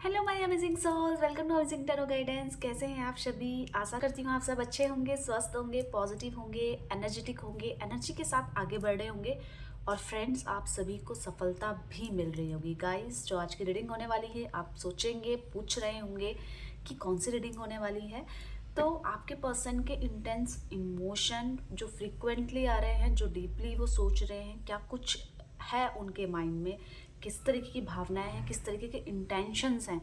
Hello my amazing souls, welcome to amazing tarot guidance. कैसे हैं आप सभी? आशा करती हूँ आप सब अच्छे होंगे, स्वस्थ होंगे, पॉजिटिव होंगे, एनर्जेटिक होंगे, एनर्जी के साथ आगे बढ़ रहे होंगे। और फ्रेंड्स, आप सभी को सफलता भी मिल रही होगी। गाइस, जो आज की रीडिंग होने वाली है, आप सोचेंगे, पूछ रहे होंगे कि कौन सी रीडिंग होने वाली है। तो आपके पर्सन के इंटेंस इमोशन जो फ्रिक्वेंटली आ रहे हैं, जो डीपली वो सोच रहे हैं, क्या कुछ है उनके माइंड में, किस तरीके की भावनाएं हैं, किस तरीके के इंटेंशंस हैं,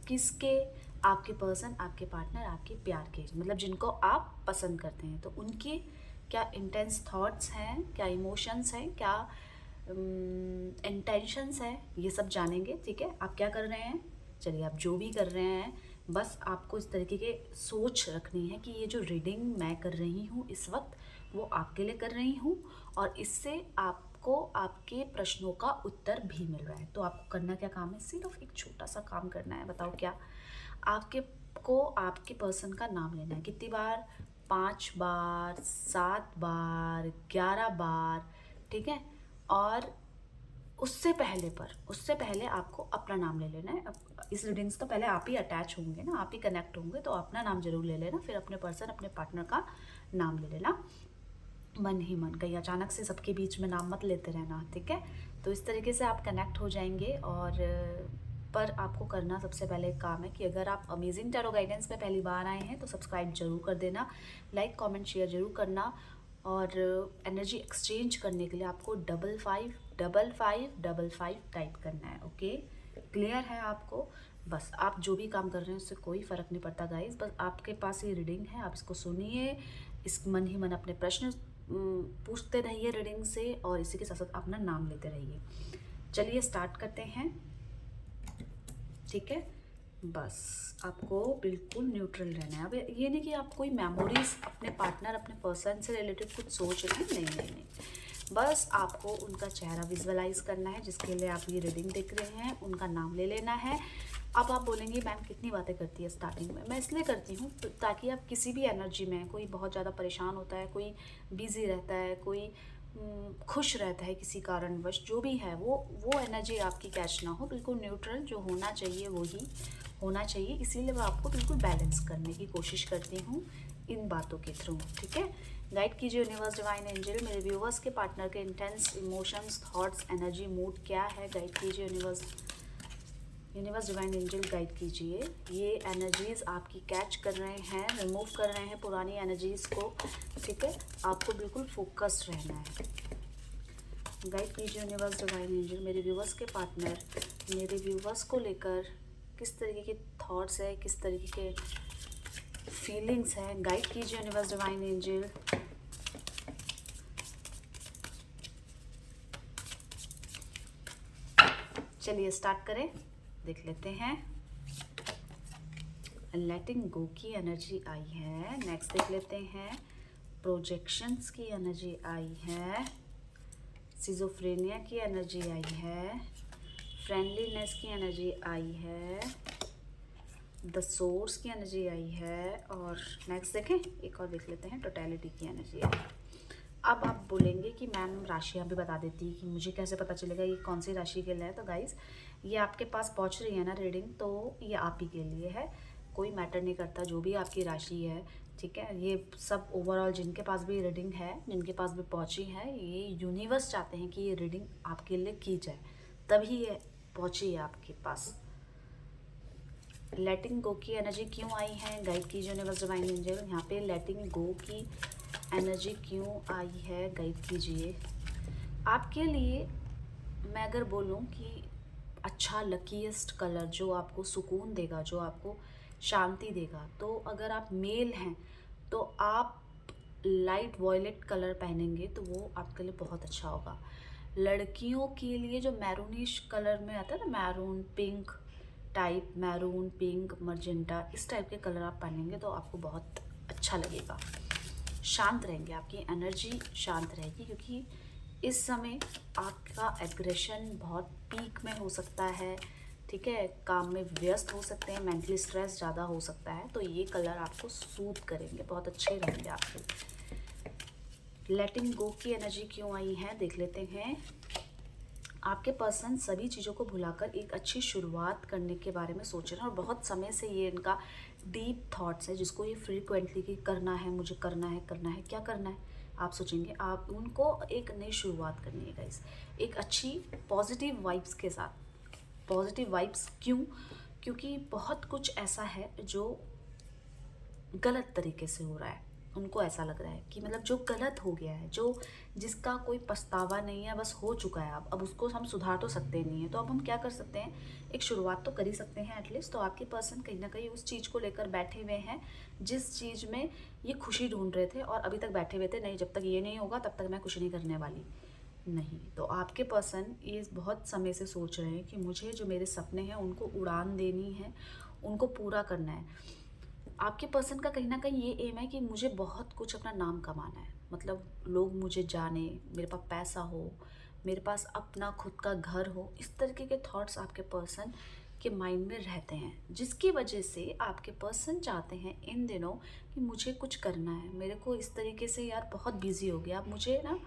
किसके, आपके पर्सन, आपके पार्टनर, आपके प्यार के, मतलब जिनको आप पसंद करते हैं, तो उनकी क्या इंटेंस थॉट्स हैं, क्या इमोशंस हैं, क्या इंटेंशंस हैं, ये सब जानेंगे। ठीक है, आप क्या कर रहे हैं, चलिए आप जो भी कर रहे हैं, बस आपको इस तरीके के सोच रखनी है कि ये जो रीडिंग मैं कर रही हूँ इस वक्त, वो आपके लिए कर रही हूँ, और इससे आपको आपके प्रश्नों का उत्तर भी मिल रहा है। तो आपको करना क्या काम है, सिर्फ एक छोटा सा काम करना है। बताओ क्या? आपके को आपके पर्सन का नाम लेना है। कितनी बार? 5 बार, 7 बार, 11 बार। ठीक है, और उससे पहले आपको अपना नाम ले लेना है। अब इस रीडिंग से तो पहले आप ही अटैच होंगे ना, आप ही कनेक्ट होंगे, तो अपना नाम जरूर ले लेना, फिर अपने पर्सन, अपने पार्टनर का नाम ले लेना मन ही मन। कहीं अचानक से सबके बीच में नाम मत लेते रहना, ठीक है? तो इस तरीके से आप कनेक्ट हो जाएंगे। और पर आपको करना सबसे पहले एक काम है कि अगर आप अमेजिंग टैरो गाइडेंस में पहली बार आए हैं तो सब्सक्राइब जरूर कर देना, लाइक कमेंट शेयर जरूर करना। और एनर्जी एक्सचेंज करने के लिए आपको 555555 टाइप करना है। ओके, क्लियर है आपको? बस आप जो भी काम कर रहे हैं उससे कोई फ़र्क नहीं पड़ता गाइस, बस आपके पास ये रीडिंग है, आप इसको सुनिए, इस मन ही मन अपने प्रश्न पूछते रहिए रीडिंग से, और इसी के साथ साथ अपना नाम लेते रहिए। चलिए स्टार्ट करते हैं। ठीक है, बस आपको बिल्कुल न्यूट्रल रहना है। अब ये नहीं कि आप कोई मेमोरीज अपने पार्टनर, अपने पर्सन से रिलेटेड कुछ सोच रहे हैं, नहीं नहीं नहीं, बस आपको उनका चेहरा विजुअलाइज करना है जिसके लिए आप ये रीडिंग देख रहे हैं, उनका नाम ले लेना है। अब आप बोलेंगे मैम कितनी बातें करती है स्टार्टिंग में। मैं इसलिए करती हूँ ताकि आप किसी भी एनर्जी में, कोई बहुत ज़्यादा परेशान होता है, कोई बिजी रहता है, कोई खुश रहता है किसी कारणवश, जो भी है वो एनर्जी आपकी कैच ना हो। बिल्कुल न्यूट्रल जो होना चाहिए वही होना चाहिए, इसीलिए मैं आपको बिल्कुल बैलेंस करने की कोशिश करती हूँ इन बातों के थ्रू। ठीक है, गाइड कीजिए यूनिवर्स, डिवाइन एंजल, मेरे व्यूवर्स के पार्टनर के intense emotions, thoughts, energy, mood क्या है। गाइड कीजिए universe, universe divine angel guide कीजिए। ये एनर्जीज आपकी कैच कर रहे हैं, रिमूव कर रहे हैं पुरानी एनर्जीज को। ठीक है, आपको बिल्कुल फोकस्ड रहना है। गाइड कीजिए यूनिवर्स डिवाइन एंजल, मेरे व्यूवर्स के पार्टनर, मेरे व्यूवर्स को लेकर किस तरीके के थॉट्स है, किस तरीके के फीलिंग्स हैं। गाइड कीजिए यूनिवर्स डिवाइन एंजल। चलिए स्टार्ट करें, देख लेते हैं। लेटिंग गो की एनर्जी आई है। नेक्स्ट देख लेते हैं, प्रोजेक्शंस की एनर्जी आई है, सिजोफ्रेनिया की एनर्जी आई है, फ्रेंडलीनेस की एनर्जी आई है, द सोर्स की एनर्जी आई है, और नेक्स्ट देखें, एक और देख लेते हैं, टोटलिटी की एनर्जी आई है। अब आप बोलेंगे कि मैम राशियाँ भी बता देती कि मुझे कैसे पता चलेगा ये कौन सी राशि के लिए है। तो गाइज, ये आपके पास पहुंच रही है ना रीडिंग, तो ये आप ही के लिए है, कोई मैटर नहीं करता जो भी आपकी राशि है। ठीक है, ये सब ओवरऑल जिनके पास भी रीडिंग है, जिनके पास भी पहुंची है, ये यूनिवर्स चाहते हैं कि ये रीडिंग आपके लिए की जाए, तभी ये पहुंची है आपके पास। लेटिंग गो की एनर्जी क्यों आई है? गाइड कीजिए यूनिवर्स डिवाइन एंजल, यहाँ पे लेटिंग गो की एनर्जी क्यों आई है, गाइड कीजिए। आपके लिए मैं अगर बोलूँ कि अच्छा लकीएस्ट कलर जो आपको सुकून देगा, जो आपको शांति देगा, तो अगर आप मेल हैं तो आप लाइट वॉयलेट कलर पहनेंगे तो वो आपके लिए बहुत अच्छा होगा। लड़कियों के लिए जो मैरूनिश कलर में आता है ना, maroon pink type, maroon pink magenta, इस टाइप के कलर आप पहनेंगे तो आपको बहुत अच्छा लगेगा। शांत रहेंगे, आपकी एनर्जी शांत रहेगी, क्योंकि इस समय आपका एग्रेशन बहुत पीक में हो सकता है। ठीक है, काम में व्यस्त हो सकते हैं, मेंटली स्ट्रेस ज़्यादा हो सकता है, तो ये कलर आपको सूट करेंगे, बहुत अच्छे रहेंगे आपके। लेटिंग गो की एनर्जी क्यों आई है, देख लेते हैं। आपके पर्सन सभी चीज़ों को भुलाकर एक अच्छी शुरुआत करने के बारे में सोच रहे हैं और बहुत समय से ये इनका डीप थॉट्स है जिसको ये फ्रीक्वेंटली कि करना है, मुझे करना है, क्या करना है आप सोचेंगे। आप उनको एक नई शुरुआत करनी है गाइस, एक अच्छी पॉजिटिव वाइब्स के साथ। पॉजिटिव वाइब्स क्यों? क्योंकि बहुत कुछ ऐसा है जो गलत तरीके से हो रहा है, उनको ऐसा लग रहा है कि मतलब जो गलत हो गया है, जो जिसका कोई पछतावा नहीं है, बस हो चुका है। अब उसको हम सुधार तो सकते नहीं है, तो अब हम क्या कर सकते हैं, एक शुरुआत तो कर ही सकते हैं एटलीस्ट। तो आपके पर्सन कहीं ना कहीं उस चीज़ को लेकर बैठे हुए हैं जिस चीज़ में ये खुशी ढूंढ रहे थे और अभी तक बैठे हुए थे, नहीं जब तक ये नहीं होगा तब तक मैं कुछ नहीं करने वाली। नहीं, तो आपके पर्सन ये बहुत समय से सोच रहे हैं कि मुझे जो मेरे सपने हैं उनको उड़ान देनी है, उनको पूरा करना है। आपके पर्सन का कहीं ना कहीं ये एम है कि मुझे बहुत कुछ अपना नाम कमाना है, मतलब लोग मुझे जाने, मेरे पास पैसा हो, मेरे पास अपना खुद का घर हो। इस तरीके के थॉट्स आपके पर्सन के माइंड में रहते हैं, जिसकी वजह से आपके पर्सन चाहते हैं इन दिनों कि मुझे कुछ करना है, मेरे को इस तरीके से यार बहुत बिजी हो गया, अब मुझे ना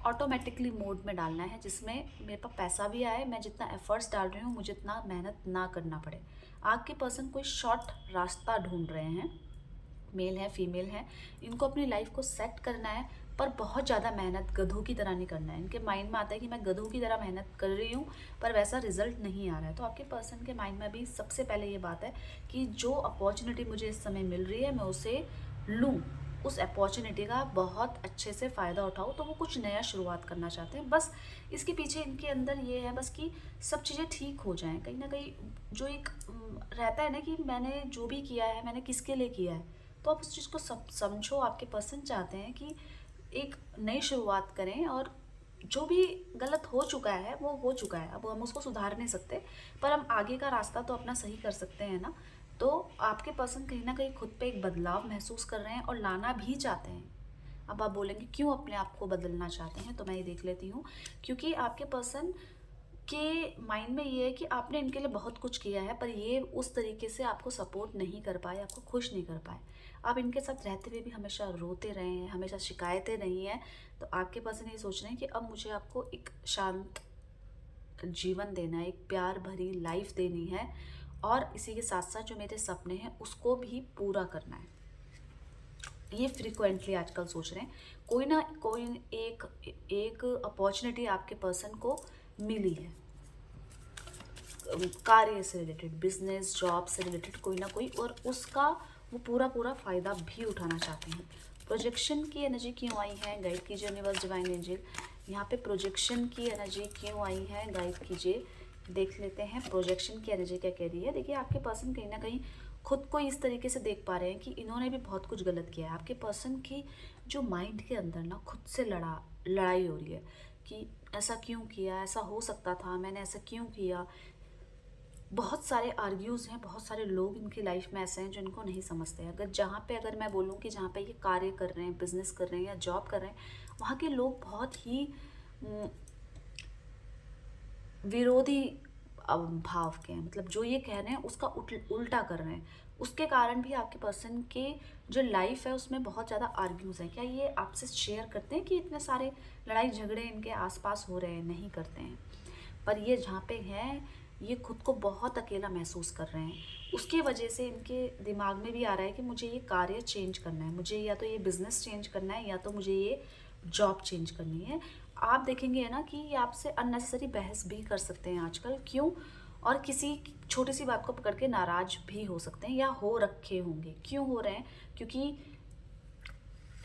ऑटोमेटिकली मोड में डालना है जिसमें मेरे पास पैसा भी आए, मैं जितना एफर्ट्स डाल रही हूँ मुझे इतना मेहनत ना करना पड़े। आपके पर्सन कोई शॉर्ट रास्ता ढूंढ रहे हैं, मेल है फीमेल है, इनको अपनी लाइफ को सेट करना है, पर बहुत ज़्यादा मेहनत गधों की तरह नहीं करना है। इनके माइंड में आता है कि मैं गधों की तरह मेहनत कर रही हूँ पर वैसा रिजल्ट नहीं आ रहा है। तो आपके पर्सन के माइंड में भी सबसे पहले ये बात है कि जो अपॉर्चुनिटी मुझे इस समय मिल रही है मैं उसे लूँ, उस अपॉर्चुनिटी का बहुत अच्छे से फ़ायदा उठाओ। तो वो कुछ नया शुरुआत करना चाहते हैं, बस इसके पीछे इनके अंदर ये है बस कि सब चीज़ें ठीक हो जाएं। कहीं ना कहीं जो एक रहता है ना कि मैंने जो भी किया है मैंने किसके लिए किया है, तो आप उस चीज़ को समझो। आपके पर्सन चाहते हैं कि एक नई शुरुआत करें और जो भी गलत हो चुका है वो हो चुका है, अब हम उसको सुधार नहीं सकते, पर हम आगे का रास्ता तो अपना सही कर सकते हैं ना। तो आपके पर्सन कहीं ना कहीं खुद पे एक बदलाव महसूस कर रहे हैं और लाना भी चाहते हैं। अब आप बोलेंगे क्यों अपने आप को बदलना चाहते हैं, तो मैं ये देख लेती हूँ। क्योंकि आपके पर्सन के माइंड में ये है कि आपने इनके लिए बहुत कुछ किया है पर ये उस तरीके से आपको सपोर्ट नहीं कर पाए, आपको खुश नहीं कर पाए। आप इनके साथ रहते हुए भी हमेशा रोते रहे हैं, हमेशा शिकायतें रही हैं। तो आपके पर्सन ये सोच रहे हैं कि अब मुझे आपको एक शांत जीवन देना है, एक प्यार भरी लाइफ देनी है और इसी के साथ साथ जो मेरे सपने हैं उसको भी पूरा करना है। ये फ्रिक्वेंटली आजकल सोच रहे हैं। कोई ना कोई एक एक अपॉर्चुनिटी आपके पर्सन को मिली है, कार्य से रिलेटेड, बिजनेस जॉब से रिलेटेड कोई ना कोई, और उसका वो पूरा फ़ायदा भी उठाना चाहते हैं। प्रोजेक्शन की एनर्जी क्यों आई है, गाइड कीजिए यूनिवर्स डिवाइन एंजल। यहाँ पे प्रोजेक्शन की एनर्जी क्यों आई है, गाइड कीजिए। देख लेते हैं प्रोजेक्शन की एनर्जी क्या कह रही है। देखिए आपके पर्सन कहीं ना कहीं खुद को इस तरीके से देख पा रहे हैं कि इन्होंने भी बहुत कुछ गलत किया है। आपके पर्सन की जो माइंड के अंदर ना खुद से लड़ाई हो रही है कि ऐसा क्यों किया, ऐसा हो सकता था, मैंने ऐसा क्यों किया। बहुत सारे आर्ग्यूज़ हैं, बहुत सारे लोग इनकी लाइफ में ऐसे हैं जो इनको नहीं समझते हैं। अगर मैं बोलूँ कि जहाँ पे ये कार्य कर रहे हैं, बिजनेस कर रहे हैं या जॉब कर रहे हैं, वहाँ के लोग बहुत ही विरोधी भाव के हैं, मतलब जो ये कह रहे हैं उसका उल्टा कर रहे हैं। उसके कारण भी आपके पर्सन के जो लाइफ है उसमें बहुत ज़्यादा आर्ग्यूज़ हैं। क्या ये आपसे शेयर करते हैं कि इतने सारे लड़ाई झगड़े इनके आसपास हो रहे हैं? नहीं करते हैं। पर ये जहाँ पे हैं ये खुद को बहुत अकेला महसूस कर रहे हैं। उसकी वजह से इनके दिमाग में भी आ रहा है कि मुझे ये कार्य चेंज करना है, मुझे या तो ये बिज़नेस चेंज करना है या तो मुझे ये जॉब चेंज करनी है। आप देखेंगे है ना कि ये आपसे अननेसेसरी बहस भी कर सकते हैं आजकल, क्यों? और किसी छोटी सी बात को पकड़ के नाराज भी हो सकते हैं या हो रखे होंगे। क्यों हो रहे हैं? क्योंकि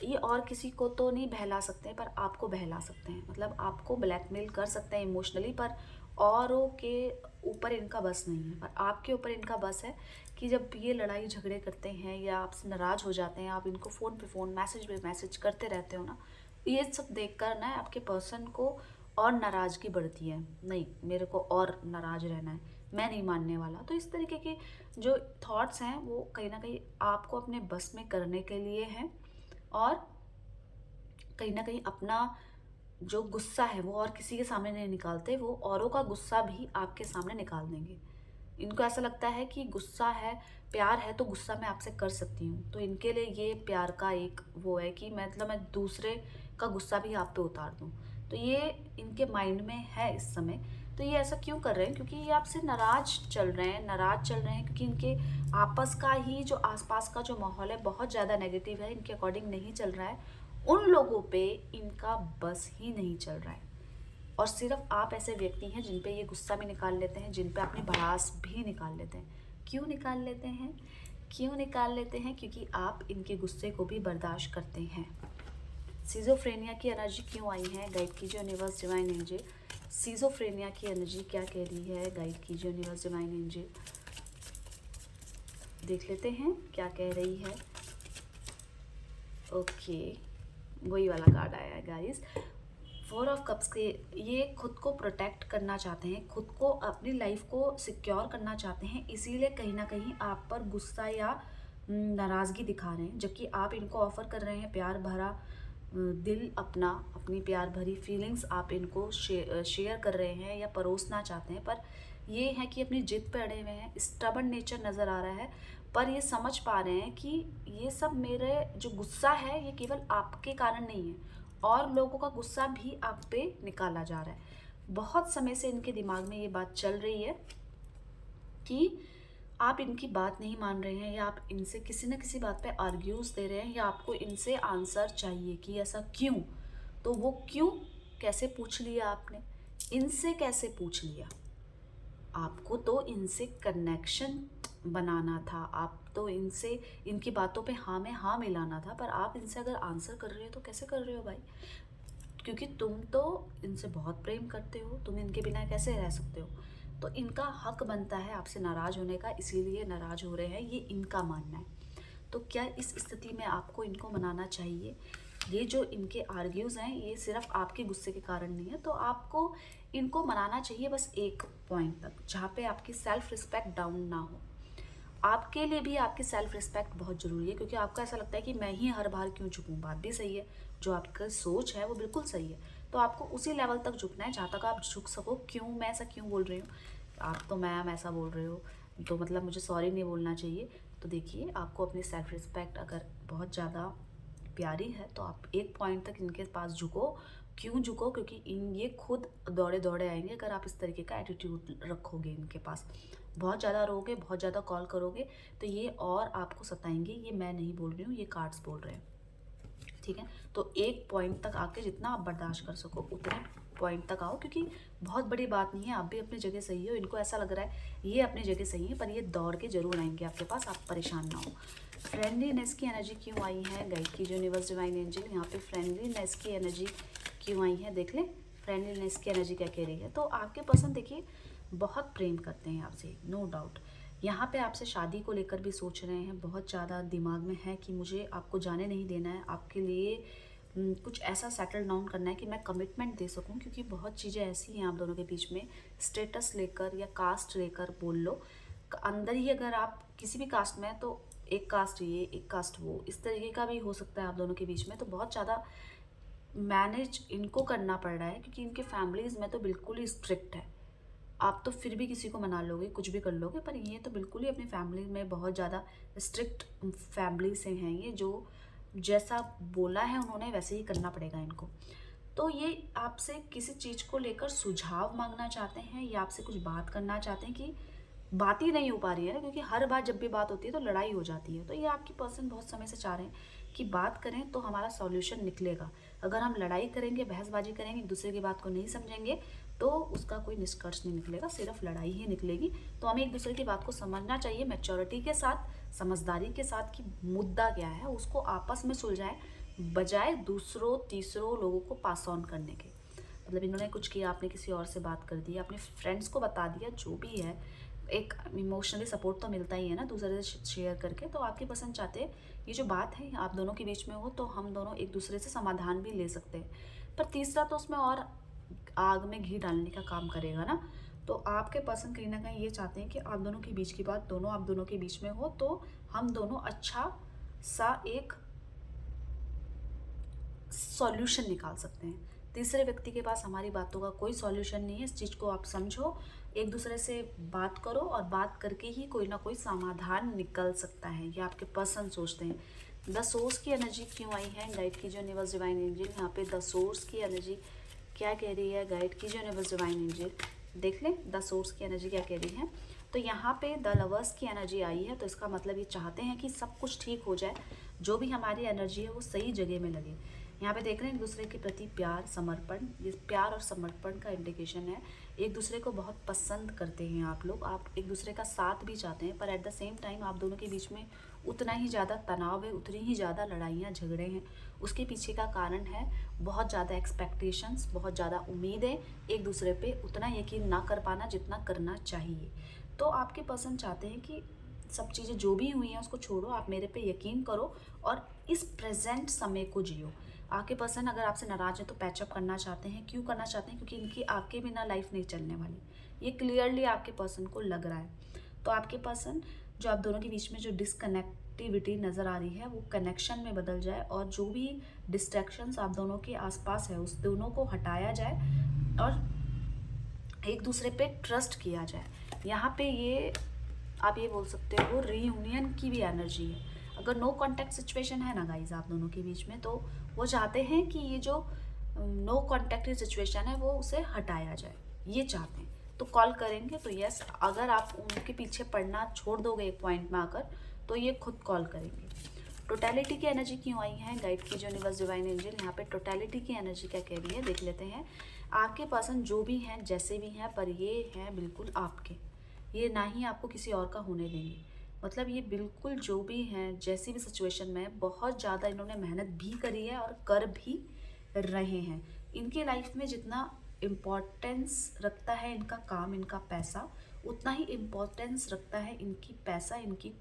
ये और किसी को तो नहीं बहला सकते पर आपको बहला सकते हैं, मतलब आपको ब्लैकमेल कर सकते हैं इमोशनली, पर औरों के ऊपर इनका बस नहीं है। पर आपके ऊपर इनका बस है कि जब ये लड़ाई झगड़े करते हैं या आपसे नाराज़ हो जाते हैं, आप इनको फ़ोन पे फ़ोन, मैसेज पे मैसेज करते रहते हो ना, ये सब देख कर ना आपके पर्सन को और नाराज़गी बढ़ती है। नहीं, मेरे को और नाराज़ रहना है, मैं नहीं मानने वाला। तो इस तरीके के जो थॉट्स हैं वो कहीं ना कहीं आपको अपने बस में करने के लिए हैं और कहीं ना कहीं अपना जो गुस्सा है वो और किसी के सामने नहीं निकालते, वो औरों का गुस्सा भी आपके सामने निकाल देंगे। इनको ऐसा लगता है कि गुस्सा है, प्यार है तो गुस्सा मैं आपसे कर सकती हूँ। तो इनके लिए ये प्यार का एक वो है कि मतलब मैं दूसरे का गुस्सा भी आप पे उतार दूँ। तो ये इनके माइंड में है इस समय। तो ये ऐसा क्यों कर रहे हैं? क्योंकि ये आपसे नाराज चल रहे हैं क्योंकि इनके आपस का ही जो आसपास का जो माहौल है बहुत ज़्यादा नेगेटिव है, इनके अकॉर्डिंग नहीं चल रहा है। उन लोगों पे इनका बस ही नहीं चल रहा है। और सिर्फ आप ऐसे व्यक्ति हैं जिन पे ये गुस्सा भी निकाल लेते हैं, जिन पे अपनी भड़ास भी निकाल लेते हैं। क्यों निकाल लेते हैं? क्योंकि आप इनके गुस्से को भी बर्दाश्त करते हैं। सीजोफ्रेनिया की एनर्जी क्यों आई है? गाइड कीजिए यूनिवर्स डिवाइन एंजल। सीजोफ्रेनिया की एनर्जी क्या कह रही है? गाइड कीजिए यूनिवर्स डिवाइन एंजल। देख लेते हैं क्या कह रही है। ओके, वही वाला कार्ड आया है गाइस। 4 ऑफ कप्स के ये खुद को प्रोटेक्ट करना चाहते हैं, खुद को अपनी लाइफ को सिक्योर करना चाहते हैं, इसीलिए कहीं ना कहीं आप पर गुस्सा या नाराज़गी दिखा रहे हैं। जबकि आप इनको ऑफ़र कर रहे हैं प्यार भरा दिल, अपनी प्यार भरी फीलिंग्स आप इनको शेयर कर रहे हैं या परोसना चाहते हैं। पर ये है कि अपनी जिद पे अड़े हुए हैं, स्टबर्न नेचर नज़र आ रहा है। पर ये समझ पा रहे हैं कि ये सब मेरे जो गुस्सा है ये केवल आपके कारण नहीं है, और लोगों का गुस्सा भी आप पे निकाला जा रहा है। बहुत समय से इनके दिमाग में ये बात चल रही है कि आप इनकी बात नहीं मान रहे हैं, या आप इनसे किसी न किसी बात पे आर्ग्यूज दे रहे हैं, या आपको इनसे आंसर चाहिए कि ऐसा क्यों। तो वो क्यों कैसे पूछ लिया आपने? इनसे कैसे पूछ लिया? आपको तो इनसे कनेक्शन बनाना था, आप तो इनसे इनकी बातों पे हाँ में हाँ मिलाना था। पर आप इनसे अगर आंसर कर रहे हो तो कैसे कर रहे हो भाई? क्योंकि तुम तो इनसे बहुत प्रेम करते हो, तुम इनके बिना कैसे रह सकते हो? तो इनका हक बनता है आपसे नाराज़ होने का, इसीलिए नाराज़ हो रहे हैं, ये इनका मानना है। तो क्या इस स्थिति में आपको इनको मनाना चाहिए? ये जो इनके आर्ग्यूज़ हैं ये सिर्फ आपके गुस्से के कारण नहीं है, तो आपको इनको मनाना चाहिए बस एक पॉइंट तक, जहाँ पे आपकी सेल्फ रिस्पेक्ट डाउन ना हो। आपके लिए भी आपकी सेल्फ रिस्पेक्ट बहुत ज़रूरी है, क्योंकि आपको ऐसा लगता है कि मैं ही हर बार क्यों झुकूं। बात भी सही है, जो आपका सोच है वो बिल्कुल सही है। तो आपको उसी लेवल तक झुकना है जहाँ तक आप झुक सको। क्यों मैं ऐसा क्यों बोल रही हूँ? आप तो मैम ऐसा बोल रहे हो तो मतलब मुझे सॉरी नहीं बोलना चाहिए। तो देखिए, आपको अपनी सेल्फ रिस्पेक्ट अगर बहुत ज़्यादा प्यारी है तो आप एक पॉइंट तक इनके पास झुको। क्यों झुको? क्योंकि ये खुद दौड़े दौड़े आएंगे अगर आप इस तरीके का एटीट्यूड रखोगे इनके पास। बहुत ज़्यादा रोगे, बहुत ज़्यादा कॉल करोगे तो ये और आपको सताएंगे। ये मैं नहीं बोल रही हूँ, ये कार्ड्स बोल रहे हैं, ठीक है? तो एक पॉइंट तक आके जितना आप बर्दाश्त कर सको उतने पॉइंट तक आओ, क्योंकि बहुत बड़ी बात नहीं है, आप भी अपनी जगह सही हो। इनको ऐसा लग रहा है ये अपनी जगह सही है, पर ये दौड़ के जरूर आएंगे आपके पास, आप परेशान ना हो। फ्रेंडलीनेस की एनर्जी क्यों आई है? गाइड की यूनिवर्स डिवाइन एंजल, यहाँ पे फ्रेंडलीनेस की एनर्जी क्यों आई है? देख लें फ्रेंडलीनेस की एनर्जी क्या कह रही है। तो आपके पसंद देखिए बहुत प्रेम करते हैं आपसे, नो डाउट। यहाँ पे आपसे शादी को लेकर भी सोच रहे हैं, बहुत ज़्यादा दिमाग में है कि मुझे आपको जाने नहीं देना है, आपके लिए कुछ ऐसा सेटल डाउन करना है कि मैं कमिटमेंट दे सकूं। क्योंकि बहुत चीज़ें ऐसी हैं आप दोनों के बीच में, स्टेटस लेकर या कास्ट लेकर बोल लो, अंदर ही अगर आप किसी भी कास्ट में हैं तो एक कास्ट ये एक कास्ट वो, इस तरीके का भी हो सकता है आप दोनों के बीच में। तो बहुत ज़्यादा मैनेज इनको करना पड़ रहा है, क्योंकि इनके फैमिलीज़ में तो बिल्कुल ही स्ट्रिक्ट है। आप तो फिर भी किसी को मना लोगे, कुछ भी कर लोगे, पर ये तो बिल्कुल ही अपनी फैमिली में बहुत ज़्यादा स्ट्रिक्ट फैमिली से हैं ये, जो जैसा बोला है उन्होंने वैसे ही करना पड़ेगा इनको। तो ये आपसे किसी चीज़ को लेकर सुझाव मांगना चाहते हैं या आपसे कुछ बात करना चाहते हैं, कि बात ही नहीं हो पा रही है ना, क्योंकि हर बार जब भी बात होती है तो लड़ाई हो जाती है। तो ये आपकी पर्सन बहुत समय से चाह रहे हैं कि बात करें तो हमारा सॉल्यूशन निकलेगा। अगर हम लड़ाई करेंगे, बहसबाजी करेंगे, एक दूसरे की बात को नहीं समझेंगे तो उसका कोई निष्कर्ष नहीं निकलेगा, सिर्फ लड़ाई ही निकलेगी। तो हमें एक दूसरे की बात को समझना चाहिए मैच्योरिटी के साथ, समझदारी के साथ, कि मुद्दा क्या है उसको आपस में सुलझाएं, बजाय दूसरों तीसरों लोगों को पास ऑन करने के। मतलब इन्होंने कुछ किया, आपने किसी और से बात कर दी, अपने फ्रेंड्स को बता दिया, जो भी है एक इमोशनली सपोर्ट तो मिलता ही है ना दूसरे से शेयर करके। तो आपकी पसंद चाहते हैं ये जो बात है आप दोनों के बीच में हो, तो हम दोनों एक दूसरे से समाधान भी ले सकते हैं। पर तीसरा तो उसमें और आग में घी डालने का काम करेगा ना। तो आपके पर्सन कहीं ना कहीं ये चाहते हैं कि आप दोनों के बीच की बात दोनों आप दोनों के बीच में हो, तो हम दोनों अच्छा सा एक सॉल्यूशन निकाल सकते हैं। तीसरे व्यक्ति के पास हमारी बातों का कोई सॉल्यूशन नहीं है, इस चीज़ को आप समझो, एक दूसरे से बात करो, और बात करके ही कोई ना कोई समाधान निकल सकता है, ये आपके पर्सन सोचते हैं। द सोर्स की एनर्जी क्यों आई है? गाइड कीजिए यूनिवर्स डिवाइन एंजल, यहाँ पे द सोर्स की एनर्जी क्या कह रही है गाइड कीजिए यूनिवर्स डिवाइन एंजल। देख लें द सोर्स की एनर्जी क्या कह रही है। तो यहाँ पे द लवर्स की एनर्जी आई है, तो इसका मतलब ये चाहते हैं कि सब कुछ ठीक हो जाए, जो भी हमारी एनर्जी है वो सही जगह में लगे। यहाँ पे देख रहे हैं एक दूसरे के प्रति प्यार समर्पण, ये प्यार और समर्पण का इंडिकेशन है। एक दूसरे को बहुत पसंद करते हैं आप लोग, आप एक दूसरे का साथ भी चाहते हैं, पर एट द सेम टाइम आप दोनों के बीच में उतना ही ज़्यादा तनाव है, उतनी ही ज़्यादा लड़ाइयाँ झगड़े हैं। उसके पीछे का कारण है बहुत ज़्यादा एक्सपेक्टेशंस, बहुत ज़्यादा उम्मीदें, एक दूसरे पे उतना यकीन ना कर पाना जितना करना चाहिए। तो आपके पर्सन चाहते हैं कि सब चीज़ें जो भी हुई हैं उसको छोड़ो, आप मेरे पे यकीन करो और इस प्रेजेंट समय को जियो। आपके पर्सन अगर आपसे नाराज़ है तो पैचअप करना चाहते हैं। क्यों करना चाहते हैं? क्योंकि इनकी आपके बिना लाइफ नहीं चलने वाली, ये क्लियरली आपके पर्सन को लग रहा है। तो आपके पर्सन जो आप दोनों के बीच में जो डिसकनेक्टिविटी नज़र आ रही है वो कनेक्शन में बदल जाए, और जो भी डिस्ट्रैक्शंस आप दोनों के आसपास है उस दोनों को हटाया जाए और एक दूसरे पे ट्रस्ट किया जाए। यहाँ पे ये आप ये बोल सकते हो रीयूनियन की भी एनर्जी है। अगर नो कॉन्टैक्ट सिचुएशन है ना गाइज आप दोनों के बीच में, तो वो चाहते हैं कि ये जो नो कॉन्टैक्ट सिचुएशन है वो उसे हटाया जाए, ये चाहते हैं। तो कॉल करेंगे तो यस, अगर आप उनके पीछे पड़ना छोड़ दोगे एक पॉइंट में आकर, तो ये खुद कॉल करेंगे। टोटलिटी की एनर्जी क्यों आई है गाइड की जो यूनिवर्स डिवाइन एंजल, यहाँ पे टोटलिटी की एनर्जी क्या कह रही है देख लेते हैं। आपके पर्सन जो भी हैं जैसे भी हैं, पर ये हैं बिल्कुल आपके, ये ना ही आपको किसी और का होने देंगे। मतलब ये बिल्कुल जो भी हैं जैसी भी सिचुएशन में बहुत ज़्यादा इन्होंने मेहनत भी करी है और कर भी रहे हैं। इनके लाइफ में जितना इम्पोर्टेंस रखता है इनका काम, इनका पैसा, उतना ही इम्पोर्टेंस रखता है इनकी पैसा, इनकी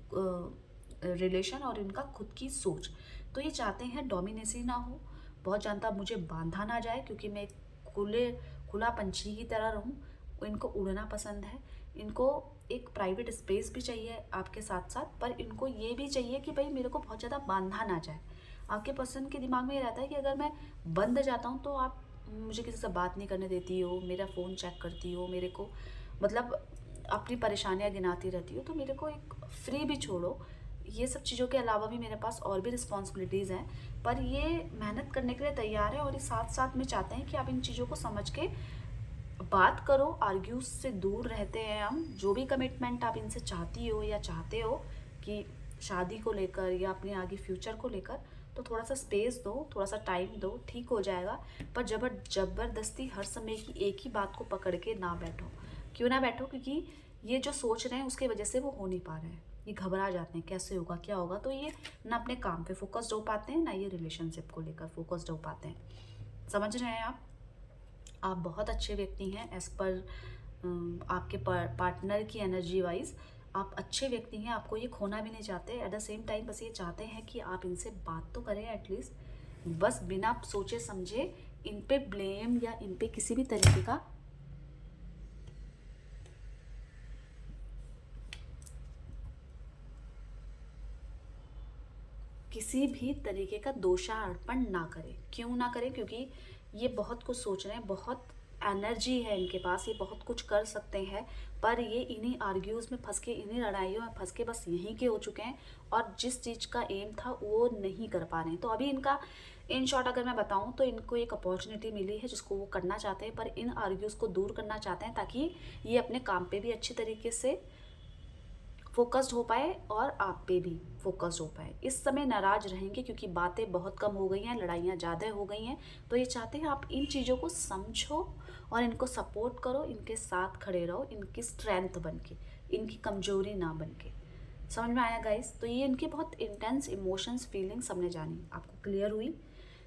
रिलेशन और इनका खुद की सोच। तो ये चाहते हैं डोमिनेसी ना हो, बहुत ज़्यादा मुझे बांधा ना जाए, क्योंकि मैं खुला पंछी की तरह रहूं। इनको उड़ना पसंद है, इनको एक प्राइवेट स्पेस भी चाहिए आपके साथ साथ, पर इनको ये भी चाहिए कि भाई मेरे को बहुत ज़्यादा बांधा ना जाए। आपके पर्सन के दिमाग में ये रहता है कि अगर मैं बंद जाता हूँ तो आप मुझे किसी से बात नहीं करने देती हो, मेरा फ़ोन चेक करती हो, मेरे को मतलब अपनी परेशानियाँ गिनाती रहती हो, तो मेरे को एक फ्री भी छोड़ो। ये सब चीज़ों के अलावा भी मेरे पास और भी रिस्पॉन्सिबिलिटीज़ हैं, पर ये मेहनत करने के लिए तैयार है और ये साथ साथ में चाहते हैं कि आप इन चीज़ों को समझ के बात करो। आर्ग्यूज से दूर रहते हैं हम। जो भी कमिटमेंट आप इनसे चाहती हो या चाहते हो कि शादी को लेकर या अपने आगे फ्यूचर को लेकर, तो थोड़ा सा स्पेस दो, थोड़ा सा टाइम दो, ठीक हो जाएगा। पर ज़बरदस्ती हर समय की एक ही बात को पकड़ के ना बैठो। क्यों ना बैठो? क्योंकि ये जो सोच रहे हैं उसके वजह से वो हो नहीं पा रहे हैं, ये घबरा जाते हैं कैसे होगा क्या होगा, तो ये ना अपने काम पे फोकस्ड हो पाते हैं, ना ये रिलेशनशिप को लेकर फोकस्ड हो पाते हैं। समझ रहे हैं आप बहुत अच्छे व्यक्ति हैं एज पर आपके पार्टनर की एनर्जी वाइज। आप अच्छे व्यक्ति हैं, आपको ये खोना भी नहीं चाहते। एट द सेम टाइम बस ये चाहते हैं कि आप इनसे बात तो करें एटलीस्ट, बस बिना सोचे समझे इन पे ब्लेम या इन पे किसी भी तरीके का दोषारोपण ना करें। क्यों ना करें? क्योंकि ये बहुत कुछ सोच रहे हैं, बहुत एनर्जी है इनके पास, ये बहुत कुछ कर सकते हैं, पर ये इन्हीं आर्ग्यूज़ में फंस के, इन्हीं लड़ाइयों में फंस के बस यहीं के हो चुके हैं, और जिस चीज़ का एम था वो नहीं कर पा रहे हैं। तो अभी इनका इन शॉर्ट अगर मैं बताऊं तो इनको एक अपॉर्चुनिटी मिली है जिसको वो करना चाहते हैं, पर इन आर्ग्यूज़ को दूर करना चाहते हैं ताकि ये अपने काम पे भी अच्छी तरीके से फोकस्ड हो पाए और आप पे भी फोकस्ड हो पाए। इस समय नाराज रहेंगे क्योंकि बातें बहुत कम हो गई हैं, लड़ाइयाँ ज़्यादा हो गई हैं। तो ये चाहते हैं आप इन चीज़ों को समझो और इनको सपोर्ट करो, इनके साथ खड़े रहो, इनकी स्ट्रेंथ बन के, इनकी कमजोरी ना बन के। समझ में आया गाइस? तो ये इनके बहुत इंटेंस इमोशंस, फीलिंग्स हमने जानी, आपको क्लियर हुई?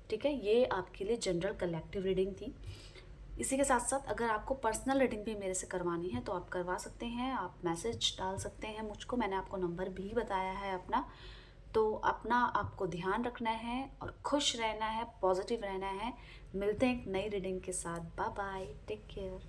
ठीक है, ये आपके लिए जनरल कलेक्टिव रीडिंग थी। इसी के साथ साथ अगर आपको पर्सनल रीडिंग भी मेरे से करवानी है तो आप करवा सकते हैं, आप मैसेज डाल सकते हैं मुझको, मैंने आपको नंबर भी बताया है अपना। तो अपना आपको ध्यान रखना है और खुश रहना है, पॉजिटिव रहना है। मिलते हैं एक नई रीडिंग के साथ। Bye bye, take care.